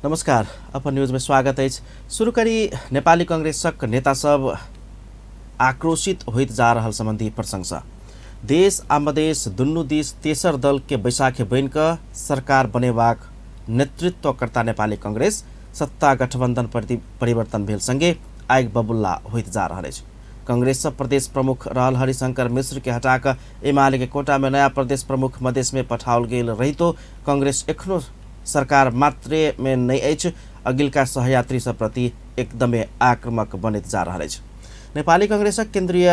नमस्कार, अपन न्यूज में स्वागत है। शुरू करी नेपाली कांग्रेसक नेता सब आक्रोशित होइत जा रहल संबंधी प्रशंसा। देश आ मधेस दुन्नु दिस तेसर दल के बैसाखे बन क सरकार बनेबाक नेतृत्व नेपाली कांग्रेस सत्ता गठबन्धन परिवर्तन भेल संगे आग बबुल्ला होइत जा रहल अछि। कांग्रेस प्रदेश प्रमुख रहल हरिशंकर मिश्र के हटाक एमाले के कोटा में नया प्रदेश प्रमुख मधेस में पठाओल गेल रहितो कांग्रेस एखनो सरकार मात्रे में नहीं अछि, अगिलका सहयात्री सब प्रति एकदमै आक्रामक बनैत जा रहल अछि। नेपाली कांग्रेसक केन्द्रीय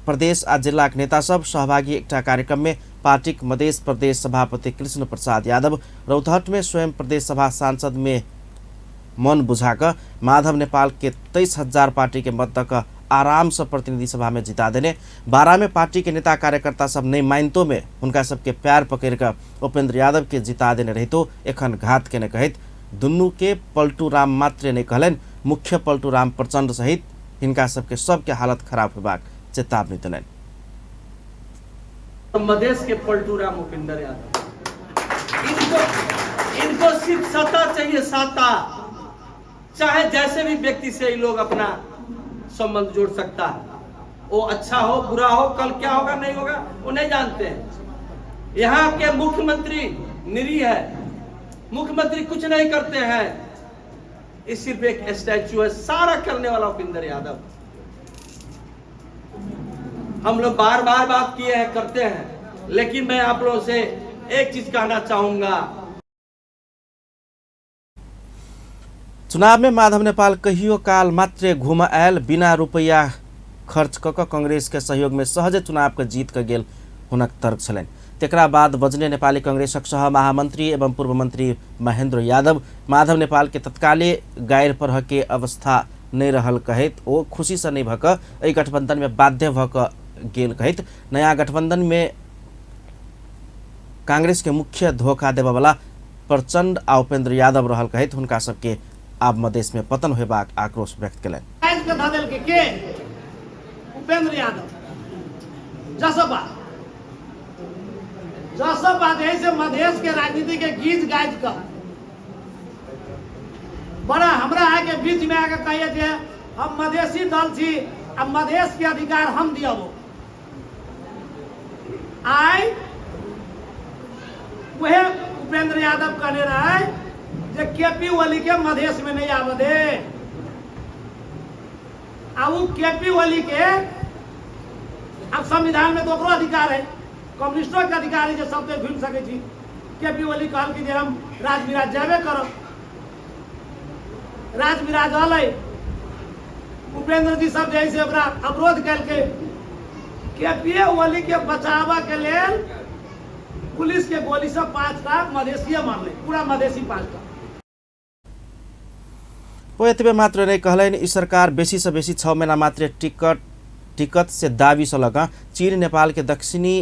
प्रदेश आ जिल्लाक नेता सब सहभागी एकटा कार्यक्रम में पार्टीक मधेस प्रदेश सभापति कृष्ण प्रसाद यादव रौतहट में स्वयं प्रदेश सभा सांसद में मन बुझाक माधव नेपाल के 23,000 पार्टी के मतक आराम से प्रतिनिधि सभा में जिता देने, 12 में पार्टी के नेता कार्यकर्ता सब नहीं मानतो में उनका सबके प्यार पकड़ कर उपेंद्र यादव के जिता देने रहितो एखन घात के ने कहत दुन्नु के पलटू राम मात्रे नहीं कहलन, मुख्य पलटू राम प्रचंड सहित इनका सबके हालत खराब होबाक चेतावनी दिलन। मधेश के पलटू राम उपेंद्र यादव, इनको सिर्फ सत्ता चाहिए, सत्ता। चाहे जैसे भी व्यक्ति से ये लोग अपना संबंध जोड़ सकता है, वो अच्छा हो बुरा हो, कल क्या होगा नहीं होगा वो नहीं जानते हैं। यहाँ के मुख्यमंत्री निरीह है, मुख्यमंत्री कुछ नहीं करते हैं, ये सिर्फ एक स्टैचू है, सारा करने वाला उपेंद्र यादव। हम लोग बार बार बात किए हैं, करते हैं, लेकिन मैं आप लोगों से एक चीज कहना चाहूंगा। चुनाव में माधव नेपाल कहियो काल मात्रे घूम आयल, बिना रुपैया खर्च क कांग्रेस के सहयोग में सहज चुनाव के जीत के गेल हुनक तर्क छलनि। तेकरा बाद बजने नेपाली कांग्रेसक सह महामंत्री एवं पूर्व मंत्री महेन्द्र यादव माधव नेपाल के तत्काले गायर पर के अवस्था नहीं रहल कहत ओ खुशी से नहीं भक एहि गठबंधन में बाध्य भक गेल कहत नया गठबंधन में कांग्रेस के मुख्य धोखा देवा वाला प्रचंड आ उपेंद्र यादव रहल कहत हुनका सबके आब मधेस में पतन होबाक आक्रोश व्यक्त कयलनि। उपेंद्र यादव जसपा से मधेश के राजनीति के गीत गाज कर बड़ा हमरा आके बीच में आके कहिए थे हम मधेसी दल थी, अब मधेश के अधिकार हम दिया वो आए वह उपेंद्र यादव कहने रहे जे केपी ओली के मधेश में नहीं आवे दे। अब केपी ओली के अब संविधान में तो ओकरो अधिकार है, कम्युनिस्टों के अधिकार है जो सबके घूम सके थी। केपी ओली कहल कि हम राजविराज जाबे करब, राजविराज अल उपेंद्र जी सब जैसे अवरोध कल के केपी ओली के बचावा के लेल पुलिस के गोली से 5टा मधेसी मारले, पूरा मधेसी 5टा। वो एतबे मात्र नहीं कहलन, ई सरकार बेसी से बेसी 6 महीना मात्र टिकट से दावी से लगा चीन नेपाल के दक्षिणी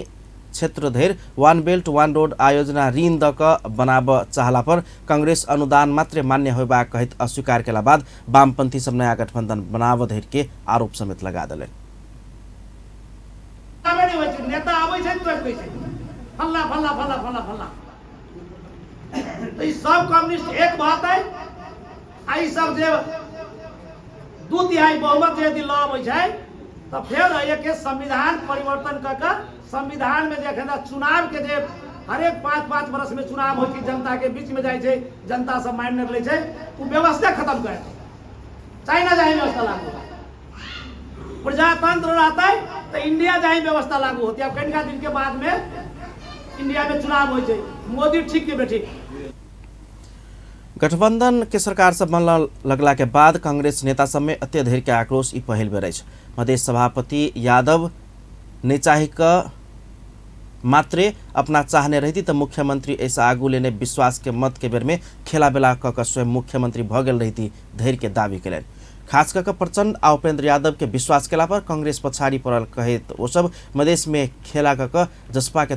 क्षेत्र धरि वन बेल्ट वन रोड आयोजना ऋण दक बनाब चाहला पर कांग्रेस अनुदान मात्र मान्य होबा कहित अस्वीकार केला बाद वामपंथी सब नया गठबंधन बनाब धरि के आरोप समेत लगा देले। नेता आबै छै तो कहै छै फल्ला फल्ला फल्ला फल्ला फल्ला, तो ई सब कम्युनिस्ट एक बात है। आई सब जे 2/3 बहुमत यदि लाबै छै तो फिर एक संविधान परिवर्तन क संविधान में देखना चुनाव के जे हरेक 5-5 वर्ष में चुनाव हो कि जनता के बीच में जाए छै, जनता सब मान्य ले छै, वो व्यवस्था खत्म कर चाइना जाए व्यवस्था लागू, प्रजातंत्र रहता है तो इंडिया जाए व्यवस्था लागू होती है। अब कई दिन के बाद में इंडिया में चुनाव हो जाए, मोदी ठीक के बैठे। गठबंधन के सरकार सब मन लगला के बाद कांग्रेस नेता सब में अत्यधिक के आक्रोश ई पहल बेर अछि। मधेश सभापति यादव ने चाहे क मात्रे अपना चाहने रहती तो मुख्यमंत्री ऐसा आगू लेने विश्वास के मत के बेर में खेला बेला क स्वयं मुख्यमंत्री भ गेल रहती धैर्य के दावी कलन। खास करके प्रचंड आ उपेंद्र यादव के विश्वास केला पर कांग्रेस पछाड़ी पड़ल कहे वो सब मधेश में खेला क जसपा के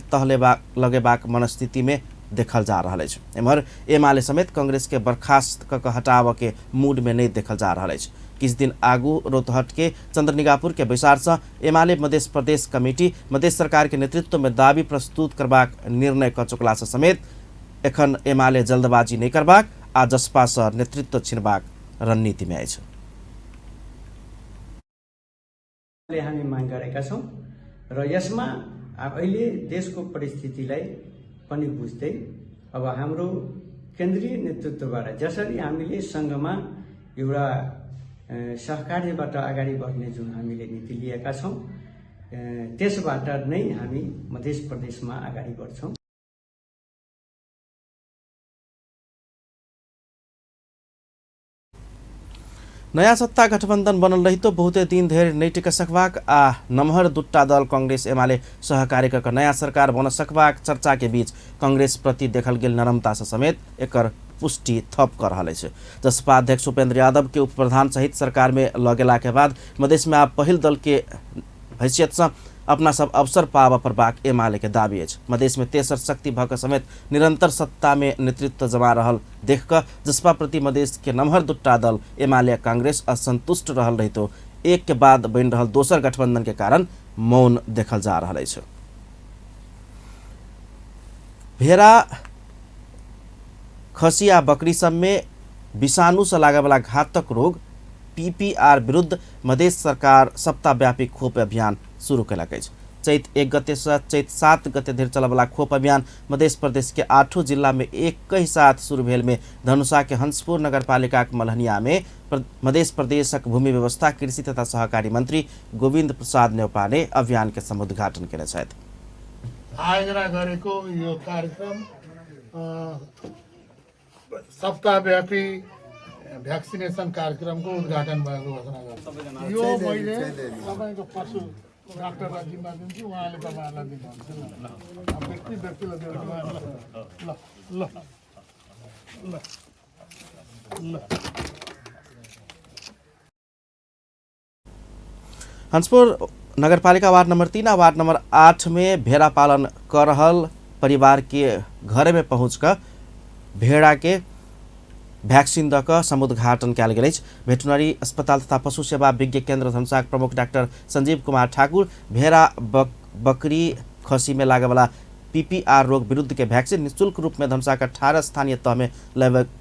लगेबाक मनस्थिति में देखल जा रहा है। एम्हर एमाले समेत कांग्रेस के बर्खास्त क हटाव के मूड में नहीं देखल जा रहा है। किस दिन आगू रोहतहट के चंद्रनिगापुर के बैसार से एमाले मधेश प्रदेश कमेटी मधेश सरकार के नेतृत्व में दावी प्रस्तुत करबाक निर्णय क चुकला से समेत एखन एमाले जल्दबाजी नहीं करबाक आ जसपा स नेतृत्व छिनबाक रणनीतिमा आएछ। हामी माग गरेका छौँ र यसमा अहिले देशको परिस्थितिलाई पनि बुझ्दै अब हाम्रो केन्द्रीय नेतृत्वबाट जसरी हामीले सङ्घमा एउटा सहकार्यबाट अगाडि बढ्ने जुन हामीले नीति लिएका छौँ त्यसबाट नै हामी मध्य प्रदेशमा अगाडि बढ्छौँ। नयाँ सत्ता गठबन्धन बनल रही तो बहुते दिन धेर नहीं टिक सकबाक आ नमहर दुट्टा दल कांग्रेस एमाले सहकार्यक नयाँ सरकार बन सकबाक चर्चा के बीच कांग्रेस प्रति देखल गेल नरमता से समेत एकर पुष्टि थप कर रहा है। जसपा अध्यक्ष उपेंद्र यादव के उप प्रधान सहित सरकार में लगेला के बाद मधेश में आप पहिल दल के हैसियत से अपना सब अवसर पावा प्रबाक एमाले के दाबी है। मधेश में तेसर शक्ति भक समेत निरंतर सत्ता में नेतृत्व जमा रहल देख कर जसपा प्रति मधेश के नमहर दुट्टा दल एमाले कांग्रेस असंतुष्ट रहल रही तो एक के बाद बन रहल दोसर गठबंधन के कारण मौन देखल जा रहा है। भेड़ा खसी आ बकरी सब में विषाणु से लागे वाला घातक रोग पीपीआर विरुद्ध मधेश सरकार सप्ताहव्यापी खोप अभियान शुरू कैलक अछि। चैत 1 गते से चैत 7 गते धरि चलय वाला खोप अभियान मध्य प्रदेश के 8 जिला में एक ही साथ शुरू भेल में धनुषा के हंसपुर नगरपालिका के मलहनिया में मध्य प्रदेशक भूमि व्यवस्था कृषि तथा सहकारी मंत्री गोविंद प्रसाद नेउपा ने अभियान के समुद्घाटन केने छथि। आयोजना गरेको यो कार्यक्रम सप्ताहव्यापी भ्याक्सिनेसन कार्यक्रमको उद्घाटन भएको घोषणा गर्छु। यो मैले तपाईँको पशु डाक्टरलाई जिम्मा दिन्छु, उहाँले तपाईँहरूलाई दिनुहुन्छ। व्यक्तिलाई दिनु। ल ल ल ल हंसपुर नगरपालिका वार्ड नंबर 3 और वार्ड नंबर 8 में भेड़ा पालन कर रहल परिवार के घर में पहुंचकर भेड़ा के भैक्सिन दक समुद्घाटन कयल गेल अछि। भेटनरी अस्पताल तथा पशु सेवा विज्ञ केन्द्र धनुषाक प्रमुख डाक्टर संजीव कुमार ठाकुर भेड़ा बकरी खसी में लागे वाला पीपीआर रोग विरुद्ध के भैक्सिन निःशुल्क रूप में धनुषा के 18 स्थानीय तह में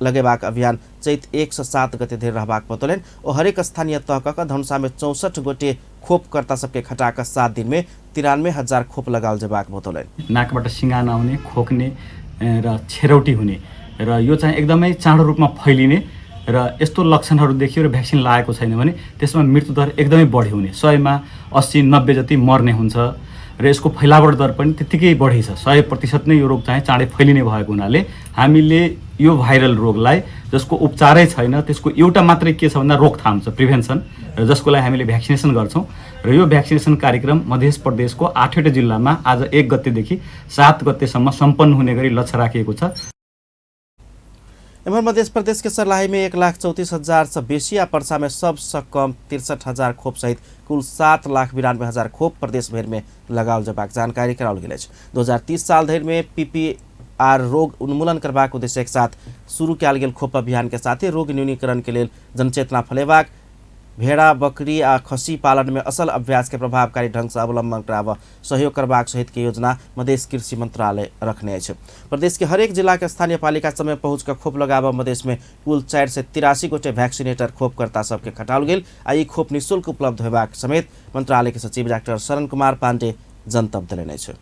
लगेबाक अभियान चैत 1 से 7 गते धरि रहबाक बतौलन। और हरेक स्थानीय तह कऽ धनुषा में 64 गोटे खोपकर्ता सबके खटाकर 7 दिन में 93,000 खोप लगाल जेबाक बतौलन। नाकबाट सिङ्गा नआउने, खोक्ने र छेरौटी हुने र यो चाहिँ एकदमै चाँडो रूपमा फैलिने र यस्तो लक्षणहरू देखियो र भ्याक्सिन लागेको छैन भने त्यसमा मृत्युदर एकदमै बढी हुने, 100 मा 80-90 जति मर्ने हुन्छ र यसको फैलावट दर पनि त्यतिकै बढी छ। 100% नै यो रोग चाहिँ चाँडै फैलिने भएको हुनाले हामीले यो भाइरल रोगलाई जसको उपचारै छैन त्यसको एउटा मात्रै के छ भन्दा रोकथाम छ, प्रिभेन्सन, र जसको लागि हामीले भ्याक्सिनेसन गर्छौँ र यो भ्याक्सिनेसन कार्यक्रम मध्य प्रदेशको 8वटा जिल्लामा आज 1 गतेदेखि 7 गतेसम्म सम्पन्न हुने गरी लक्ष्य राखिएको छ। एमहर मध्य प्रदेश के सर्लाही में 1,34,000 से बेसी आ पर्सा में सबसे कम 63,000 खोप सहित कुल 7,92,000 खोप प्रदेश भर में लगाओल जबाक जानकारी कराओल गेल अछि। 2030 साल धरि में पीपीआर रोग उन्मूलन करबाक उद्देश्य के साथ शुरू कयल गेल खोप अभियान के साथ रोग न्यूनीकरण के लिए जनचेतना फैलेबाक, भेड़ा बकरी आ खसी पालन में असल अभ्यास के प्रभावकारी ढंग से अवलंबन कराव सहयोग करबाक सहित के योजना मधेश कृषि मंत्रालय रखने अछि। प्रदेश के हरेक जिला के स्थानीय पालिका समय पहुँच कर खोप लगाव मधेश में कुल 4 से 83 गोटे वैक्सीनेटर खोपकर्ता सबके खटाओल गेल आ ई खोप निःशुल्क उपलब्ध होबाक समेत मंत्रालय के सचिव डाक्टर शरण कुमार पांडे जनतब देलनि अछि।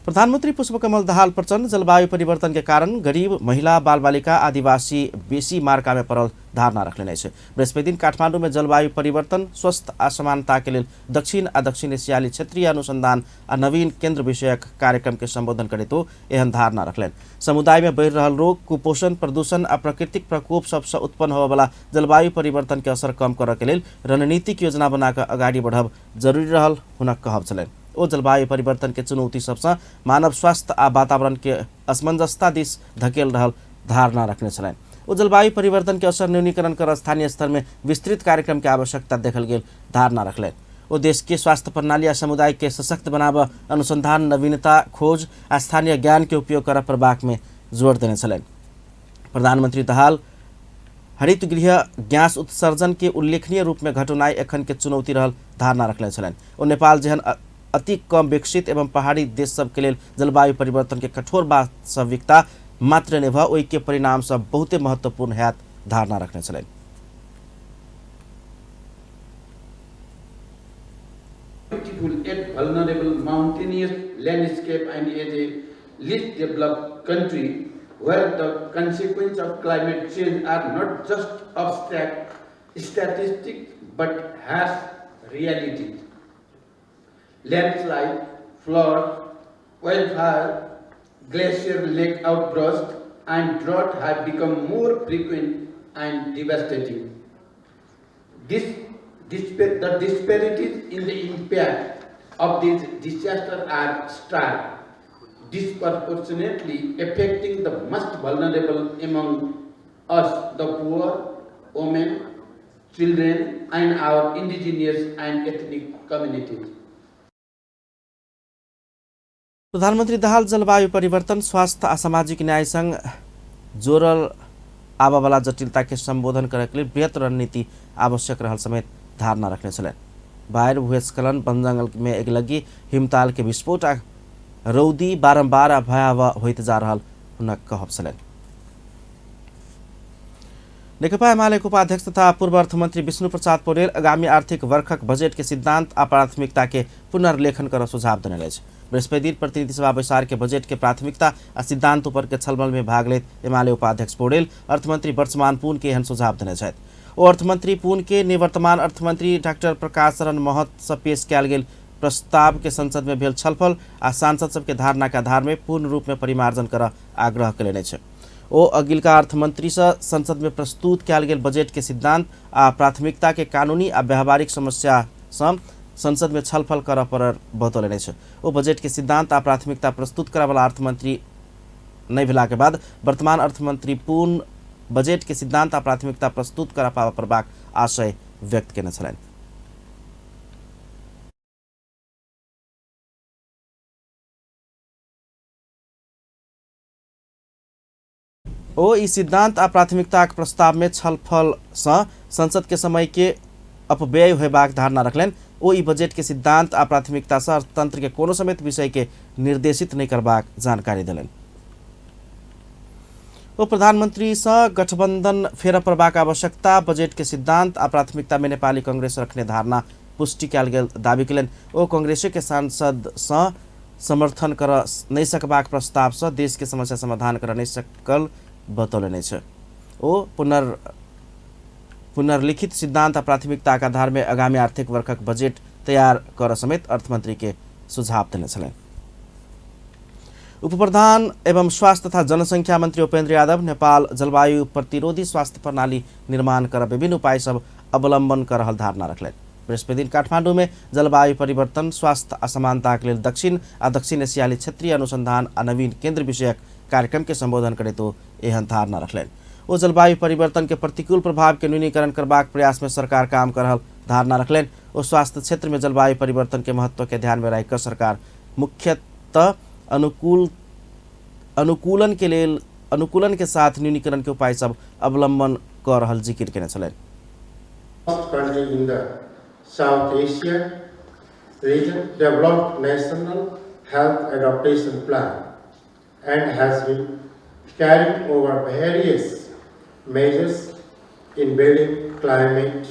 प्रधानमंत्री पुष्पकमल दाहाल प्रचंड जलवायु परिवर्तन के कारण गरीब महिला बाल बालिका आदिवासी बेसी मार्का में पड़ल धारणा रखने छे। बृहस्पति दिन काठमांडू में जलवायु परिवर्तन स्वस्थ असमानता के लिए दक्षिण आ दक्षिण एशियाली क्षेत्रीय अनुसंधान आ नवीन केंद्र विषयक कार्यक्रम के संबोधन करे तो एहन धारणा रखलन। समुदाय में बढ़ रहल रोग, कुपोषण, प्रदूषण आ प्राकृतिक प्रकोप सबसे उत्पन्न होबे वाला जलवायु परिवर्तन के असर कम करऽ के लिए रणनीतिक योजना बनाकर आगाड़ी बढ़ब जरूरी रहल हुनक कहब छलन। ओ जलवायु परिवर्तन के चुनौती सबसे मानव स्वास्थ्य आ वातावरण के असमंजसता दिस धकेल रहल धारणा रखने छलन। ओ जलवायु परिवर्तन के असर न्यूनीकरण कर स्थानीय स्तर में विस्तृत कार्यक्रम के आवश्यकता देखल गेल धारणा रखलन। ओ देश के स्वास्थ्य प्रणाली आ समुदाय के सशक्त बनाब, अनुसंधान, नवीनता, खोज आ स्थानीय ज्ञान के उपयोग कर प्रबाक में जोर देने छलन। प्रधानमंत्री दाहाल हरित गृह गैस उत्सर्जन के उल्लेखनीय रूप में घटनाई एखन के चुनौती रहल धारणा रखले छलन। ओ नेपाल जहन अति कम विकसित एवं पहाड़ी देश सब के लिए जलवायु परिवर्तन के कठोर वास्तविकता मात्र नै भए ओहि के परिणाम सब बहुते महत्वपूर्ण हैत धारणा रखने छलैन। Beautiful yet vulnerable mountainous landscape and as a least developed country where the consequences of climate change are not just abstract statistics but harsh realities. Landslide, flood, wildfire, glacier lake outburst and drought have become more frequent and devastating. The disparities in the impact of these disasters are stark, disproportionately affecting the most vulnerable among us, the poor, women, children, and our indigenous and ethnic communities. प्रधानमन्त्री दाहाल जलवायु परिवर्तन, स्वास्थ्य आ सामाजिक न्यायसँग जोड़ल आवावाला जटिलता के संबोधन करे के लिए बृहत रणनीति आवश्यक रहल समेत धारणा रखने छलैन। बाढ़, भूस्खलन, वन जंगल में अगिलगी, हिमताल के विस्फोट आ रौदी बारम्बार आ भयावह होइत जा रहल हुनक कहब छलैन। नेकपा एमालेको उपाध्यक्ष तथा पूर्व अर्थमन्त्री विष्णु प्रसाद पौडेल आगामी आर्थिक वर्षक बजेट के सिद्धांत आ प्राथमिकता के पुनर्लेखन कर सुझाव देने रहे। बृहस्पति दिन प्रतिनिधि सभा बैसार के बजेट के प्राथमिकता आ सिद्धांत पर के छलफल में भाग लेत एमाले उपाध्यक्ष पौडेल अर्थमंत्री वर्तमान पुन के एहन सुझाव देने छथि। ओ अर्थमंत्री पुन के निवर्तमान अर्थमंत्री डाक्टर प्रकाश शरण महत से पेश कयल गेल प्रस्ताव के संसद में भेल छलफल आ सांसद सबके धारणा के आधार में पूर्ण रूप में परिमार्जन कर आग्रह कयलनि छै। ओ अगिलका अर्थमंत्री से संसद में प्रस्तुत कयल गेल बजेट के सिद्धांत आ प्राथमिकता के कानूनी आ व्यवहारिक समस्या से संसद में छलफल कर पर बतौलनि छै। ओ बजेट के सिद्धांत आ प्राथमिकता प्रस्तुत करे वाला अर्थमंत्री नहीं भेला के बाद वर्तमान अर्थमंत्री पूर्ण बजेट के सिद्धांत आ प्राथमिकता प्रस्तुत कर पाबाक आशय व्यक्त केने छलनि। ओ ई सिद्धांत आ प्राथमिकता के प्रस्ताव में छलफल से संसद के समय के अपव्यय होबाक धारणा रखलनि। ओ ई बजेट के सिद्धांत आ प्राथमिकता से अर्थतंत्र के कोनो समेत विषय के निर्देशित नहीं करबाक जानकारी देलनि। ओ प्रधानमंत्री से गठबंधन फेर परबाक आवश्यकता, बजेट के सिद्धांत आ प्राथमिकता में नेपाली कांग्रेस रखने धारणा पुष्टि कयल गेल दावी कयलनि। ओ कांग्रेस के सांसद से समर्थन कर नहीं सकबाक प्रस्ताव से देश के समस्या समाधान कर नहीं सकल बतौलनि छै। ओ पुनर्लिखित सिद्धांत आ प्राथमिकता के आधार में आगामी आर्थिक वर्षक बजेट तैयार कर समेत अर्थमंत्री के सुझाव देने छलनि। उपप्रधान एवं स्वास्थ्य तथा जनसंख्या मंत्री उपेन्द्र यादव नेपाल जलवायु प्रतिरोधी स्वास्थ्य प्रणाली निर्माण कर विभिन्न उपाय सब अवलंबन कर रहल धारणा रखलनि। बृहस्पति दिन काठमांडू में जलवायु परिवर्तन, स्वास्थ्य असमानता के लिए दक्षिण आ दक्षिण एशियाली क्षेत्रीय अनुसंधान आ नवीन केंद्र विषयक कार्यक्रम के संबोधन करे तो एहन धारणा रखलनि। वो जलवायु परिवर्तन के प्रतिकूल प्रभाव के न्यूनीकरण करबाक प्रयास में सरकार काम कर रहल धारणा रखलनि। वो स्वास्थ्य क्षेत्र में जलवायु परिवर्तन के महत्व के ध्यान में रखकर सरकार मुख्यतः अनुकूलन के साथ न्यूनीकरण के उपाय सब अवलंबन कर रहल जिक्र केने छलनि। Country in the South Asia region developed national health adaptation plan and has been carried over various measures in building climate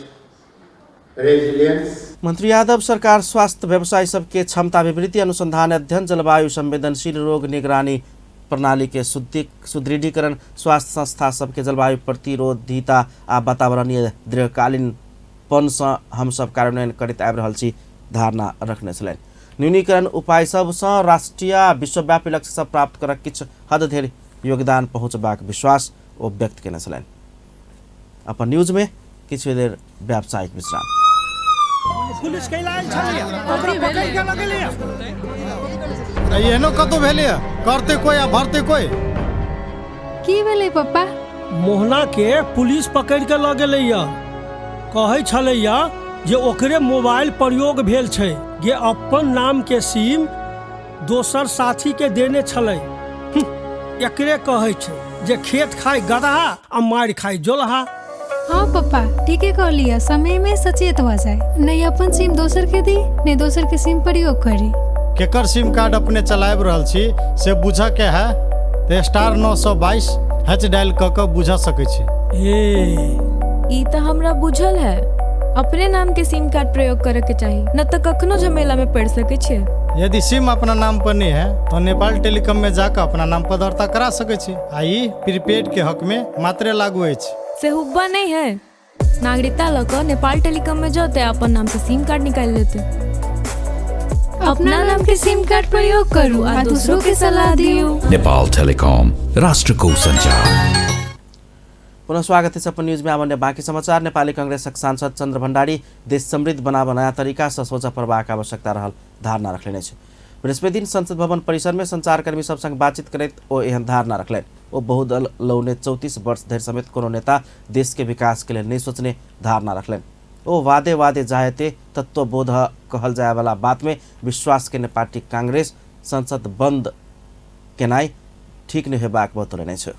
resilience. मंत्री यादव सरकार स्वास्थ्य व्यवसायी सबके क्षमता अभिवृद्धि, अनुसंधान, अध्ययन, जलवायु संवेदनशील रोग निगरानी प्रणाली के सुदृढ़ीकरण, स्वास्थ्य संस्था सबके जलवायु प्रतिरोधिता आ वातावरणीय दीर्घकालीनपन से हम सब कार्यान्वयन करैत आबि रहल छी धारणा रखने छलनि। न्यूनीकरण उपाय सब से राष्ट्रीय विश्वव्यापी लक्ष्य सब प्राप्त कर किछु हद धरि योगदान पहुँचबाक विश्वास ओ व्यक्त केने छलनि। अपन न्यूज में किछु देर व्यावसायिक विश्राम। पुलिस कैलाल छलिया ओकरा पकड़ के लगलिया एहनो कतो भेलै करते कोई आ भरते कोई की भेलै पप्पा? मोहना के पुलिस पकड़ के ल गेलैया, कहै छलैया जे ओकरे मोबाइल प्रयोग भेल छै, जे अपन नाम के सिम दोसर साथी के देने छलै। एकरे कहै छै जे खेत खाय गदहा आ मार खाय जोलहा। हाँ पप्पा ठीके कहलिया, समय में सचेत हो जाए, नहीं अपन सिम दोसर के दी, नहीं दोसर के सिम प्रयोग करी। केकर सिम कार्ड अपने चलाब रहल छी से बुझ के है, ते स्टार 922 हैच डायल क बुझ सकै छी। ई तो हमरा बुझल है, अपने नाम के सिम कार्ड प्रयोग करे के चाहिए, न तो कखनो झमेला में पड़ सके छे। यदि सिम अपना नाम पर नहीं है तो नेपाल टेलीकॉम में जाकर अपना नाम पर दर्ता करा सकै छी। आई प्रीपेड के हक में मात्रे लागू है। से हुब्बा नहीं है, नागरिकता लग नेपाल टेलीकॉम में जाते अपन नाम से सिम कार्ड निकाल लेते। अपना नाम के सिम कार्ड प्रयोग करूँ और दूसरों के सलाह दियो। नेपाल टेलीकॉम, राष्ट्र को संचार। पुनः स्वागत है अपन न्यूज में। अब बाँकी समाचार। नेपाली कांग्रेसक सांसद चन्द्र भण्डारी देश समृद्ध बनाब नयाँ तरीका से सोचा प्रवाहक आवश्यकता रहल धारणा रखले छै। बृहस्पति दिन संसद भवन परिसर में संचारकर्मी सब संग बातचीत करैत ओ एहन धारणा रखलनि। ओ बहुदल लौने 34 वर्ष धरि समेत कोनो नेता देश के विकास के लिए नहीं सोचने धारणा रखलनि। ओ वादे वादे जायते तत्वबोध कहल जाए वाला बात में विश्वास के पार्टी कांग्रेस संसद बंद केनाई ठीक नहीं हेबाक बतौलनि छ।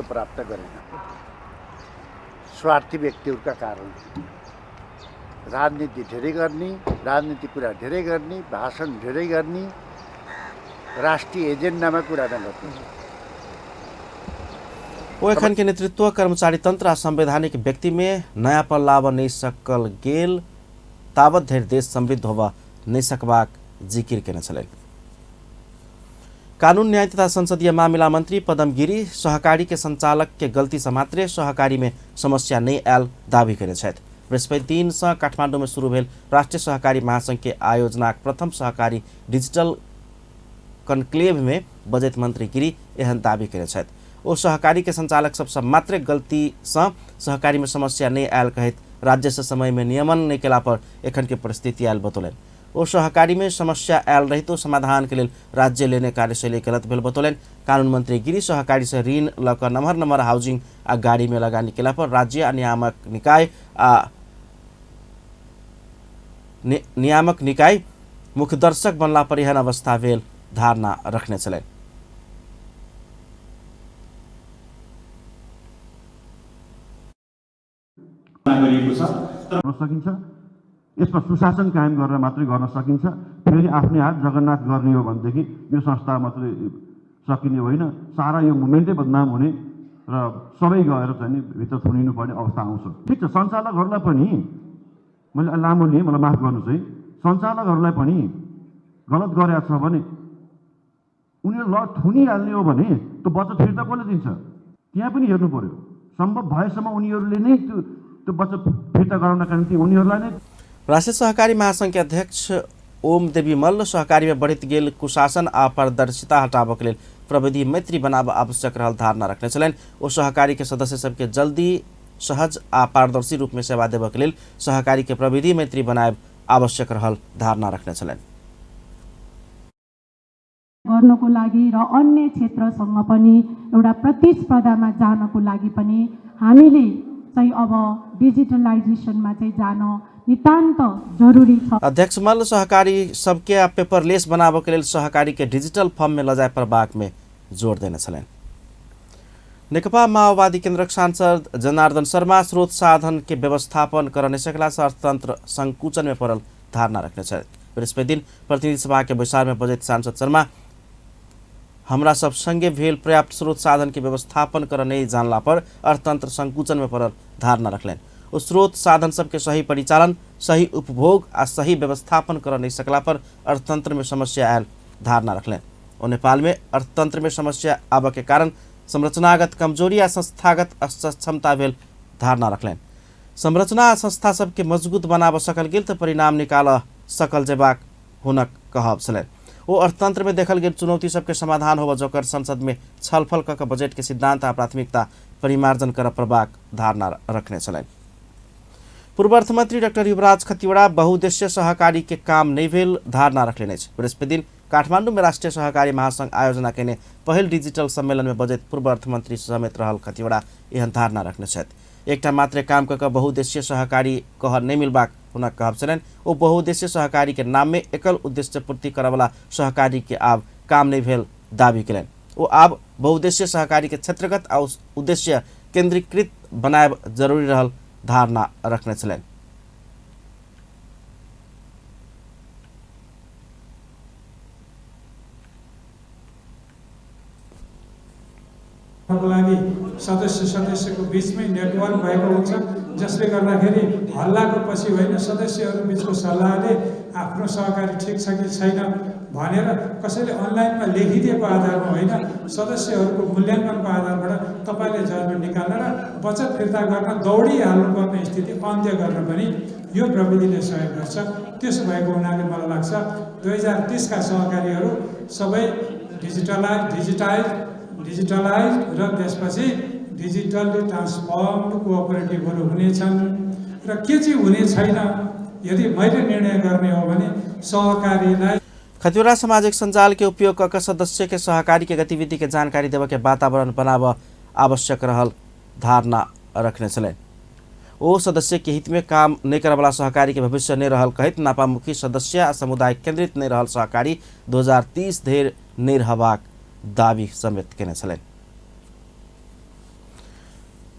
प्राप्त गरेन, स्वार्थी व्यक्तिहरूका कारण राजनीति धेरै गर्ने, राजनीति कुरा धेरै गर्ने, भाषण धेरै गर्ने, राष्ट्रिय एजेन्डामा कुरा नगर्ने। ओ एखन के नेतृत्व कर्मचारी तंत्र आ संवैधानिक व्यक्ति में नयापन लाभ नहीं सकल गेल तावत धरि देश समृद्ध होबा नहीं सकबाक जिकिर केने छलनि। कानून न्याय तथा संसदीय मामिला मंत्री पदम गिरी सहकारी के संचालक के गलती से मात्रे सहकारी में समस्या नहीं आयल दावी करे छथि। बृहस्पति दिन से काठमाडौँ में शुरू भेल राष्ट्रीय सहकारी महासंघ के आयोजना प्रथम सहकारी डिजिटल कन्क्लेव में बजैत मंत्री गिरी एहन दावी करे छथि। ओ सहकारी के संचालक सबसे मात्रे गलती से सहकारी में समस्या नहीं आयल कहैत राज्य से समय में नियमन नहीं केला पर एखन के परिस्थिति आयल बतौलनि। ओ सहकारी में समस्या आयल रही तो समाधान के लिए राज्य लेने कार्यशैली गलत भेल बतौलनि। कानून मंत्री गिरी सहकारी से ऋण लकर नम्हर हाउसिंग आ गाड़ी में लगानी केला पर राज्य नियामक निकाय मुख्य दर्शक बनला पर एहन अवस्था भेल धारणा रखने छलनि। यसमा सुशासन कायम गरेर मात्रै गर्न सकिन्छ। फेरि आफ्नै हात जगन्नाथ गर्ने हो भनेदेखि यो संस्था मात्रै सकिने होइन, सारा यो मुभमेन्टै बदनाम हुने र सबै गएर चाहिँ नि भित्र थुनिनु पर्ने अवस्था आउँछ। ठिक छ, सञ्चालकहरूलाई पनि मैले लामो लिएँ, मलाई माफ गर्नुहोस् है, सञ्चालकहरूलाई पनि गलत गरेको छ भने उनीहरू ल थुनिहाल्ने हो भने त्यो बचत फिर्ता कसले दिन्छ त्यहाँ पनि हेर्नु पर्यो। सम्भव भएसम्म उनीहरूले नै त्यो बचत फिर्ता गराउनका निम्ति उनीहरूलाई नै। राष्ट्रीय सहकारी महासंघ के अध्यक्ष ओम देवी मल्ल सहकारी में बढ़त गेल कुशासन आ पारदर्शिता हटाबक लेल प्रविधि मैत्री बनाब आवश्यक रहल धारणा रखने छलनि। ओ सहकारी के सदस्य सबके जल्दी सहज आ पारदर्शी रूप में सेवा देबक लेल सहकारी के प्रविधि मैत्री बनाब आवश्यक रहल धारणा रखने छलनि। गर्नको लागि र अन्य क्षेत्रसँग पनि एउटा प्रतिस्पर्धामा जानको लागि पनि हामीले चाहिँ अब डिजिटलाइजेसनमा चाहिँ जान नितान्त जरुरी छ। अध्यक्ष मल्ल सहकारी सबके पेपरलेस बनाबो के लेल सहकारी के डिजिटल फर्म में लजाए प्रभाग में जोड़ देने छलनि। नेकपा माओवादी केन्द्रक सांसद जनार्दन शर्मा स्रोत साधन के व्यवस्थापन कर नहीं सकला से अर्थतंत्र संकुचन में पड़ल धारणा रखने छथि। बृहस्पति दिन प्रतिनिधि सभा के बैसार में बजैत सांसद शर्मा हमरा सब संगे भेल पर्याप्त स्रोत साधन के व्यवस्थापन कर नहीं जानला पर अर्थतंत्र संकुचन में पड़ल धारणा रखलनि। उस स्रोत साधन सबके सही परिचालन, सही उपभोग आ सही व्यवस्थापन कर नहीं सकला पर अर्थतंत्र में समस्या आयल धारणा रखलनि। और नेपाल में अर्थतंत्र में समस्या आब के कारण संरचनागत कमजोरी आ संस्थागत असक्षमता भेल धारणा रखलनि। संरचना आ संस्था सबके मजबूत बनाब सकल गेल तो परिणाम निकाल सकल जेबाक हुनक कहब छलनि। वो अर्थतंत्र में देखल गेल चुनौती सबके समाधान होब जोकर संसद में छलफल क बजट के सिद्धांत आ प्राथमिकता परिमार्जन कर प्रभाग धारणा रखने छलनि। पूर्व अर्थमंत्री डॉक्टर युवराज खतिवड़ा बहुउद्देश्य सहकारी के काम नहीं भेल धारणा रखले छ। बृहस्पति दिन काठमाडौँ में राष्ट्रीय सहकारी महासंघ आयोजना केने पहल डिजिटल सम्मेलन में बजट पूर्व अर्थमंत्री समेत रहल खतिवड़ा एहन धारणा रखने छथि। एकटा मात्रे काम क बहुउद्देश्य सहकारी कह नहीं मिलबाक हुनक कहब छलनि। ओ बहुउद्देश्य सहकारी के नाम में एकल उद्देश्य पूर्ति करवाला सहकारी के आब काम नहीं भेल दावी केलनि। ओ आब बहुउद्देश्य सहकारी के क्षेत्रगत आ उद्देश्य केंद्रीकृत बनाए जरूरी रहल धारणा रखने छलनि। को लागि सदस्यको बिचमै नेटवर्क भएको हुन्छ, जसले गर्दाखेरि हल्लाको पछि होइन सदस्यहरू बिचको सल्लाहले आफ्नो सहकारी ठिक छ कि छैन भनेर कसैले अनलाइनमा लेखिदिएको आधारमा होइन सदस्यहरूको मूल्याङ्कनको आधारबाट तपाईँले जजमेन्ट निकाल्न र बचत फिर्ता गर्न दौडिहाल्नुपर्ने स्थिति अन्त्य गर्न पनि यो प्रविधिले सहयोग गर्छ। त्यसो भएको हुनाले मलाई लाग्छ 2030 का सहकारीहरू सबै डिजिटलाइज र त्यसपछि डिजिटल्ली ट्रान्सफर्म्ड कोअपरेटिभहरू हुनेछन्। र के चाहिँ हुने छैन यदि मैले निर्णय गर्ने हो भने सहकारीलाई खतिवड़ा सामाजिक संजाल के उपयोग करके सदस्य के सहकारी के गतिविधि के जानकारी देवे के वातावरण बनाव आवश्यक रहल धारणा रखने चले। ओ सदस्य के हित में काम नहीं करे वाला सहकारी के भविष्य नहीं रहल कहित नापामुखी सदस्य आ समुदाय केंद्रित नहीं रहल सहकारी 2030 धेर नहीं रहबाक दावी समेत केने चले।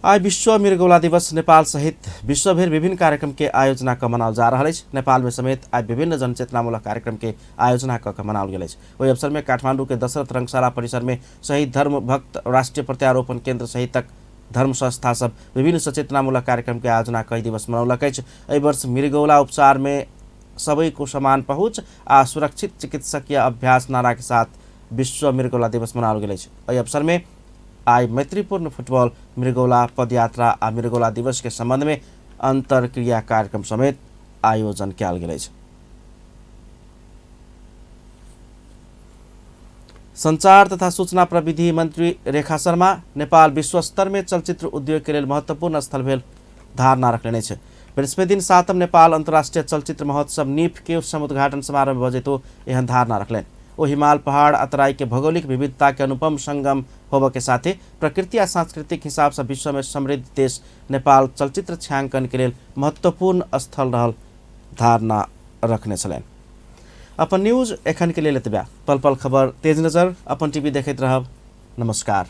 आज विश्व मृगौला दिवस नेपाल सहित विश्वभर विभिन्न कार्यक्रम के आयोजना क मनाल जा रहा है। नेपाल में समेत आज विभिन्न जनचेतनामूलक कार्यक्रम के आयोजना क मनाल गए। वही अवसर में काठमांडू के दशरथ रंगशाला परिसर में शहीद धर्म भक्त राष्ट्रीय प्रत्यारोपण केंद्र सहित धर्म संस्था सब विभिन्न सचेतनामूलक कार्यक्रम के आयोजना कई दिवस मनौलक। एहि वर्ष मृगौला उपचार में सबैको समान पहुँच आ सुरक्षित चिकित्सकीय अभ्यास नारा के साथ विश्व मृगौला दिवस मनाल गए। एहि अवसर में आज मैत्रीपूर्ण फुटबॉल मृगौला पदयात्रा आ मृगौला दिवस के संबंध में अंतरक्रिया कार्यक्रम समेत आयोजन किया गया। संचार तथा सूचना प्रविधि मंत्री रेखा शर्मा नेपाल विश्व स्तर में चलचित्र उद्योग के लिए महत्वपूर्ण स्थल भेल धारणा रखने छे। बृहस्पति दिन 7 नेपाल अंतर्राष्ट्रीय चलचित्र महोत्सव नीफ के समुद्घाटन समारोह में बजे तो यह धारणा रखलें। वो हिमाल पहाड़ अतराई के भौगोलिक विविधता के अनुपम संगम होने के साथ प्रकृति और सांस्कृतिक हिसाब से विश्व में समृद्ध देश नेपाल चलचित्र छायांकन के लिए महत्वपूर्ण स्थल रहल धारणा रखने चलें। अपन न्यूज एखन के लिए लेते बा पल पल खबर तेज नजर अपन टीवी देखते रहब। नमस्कार।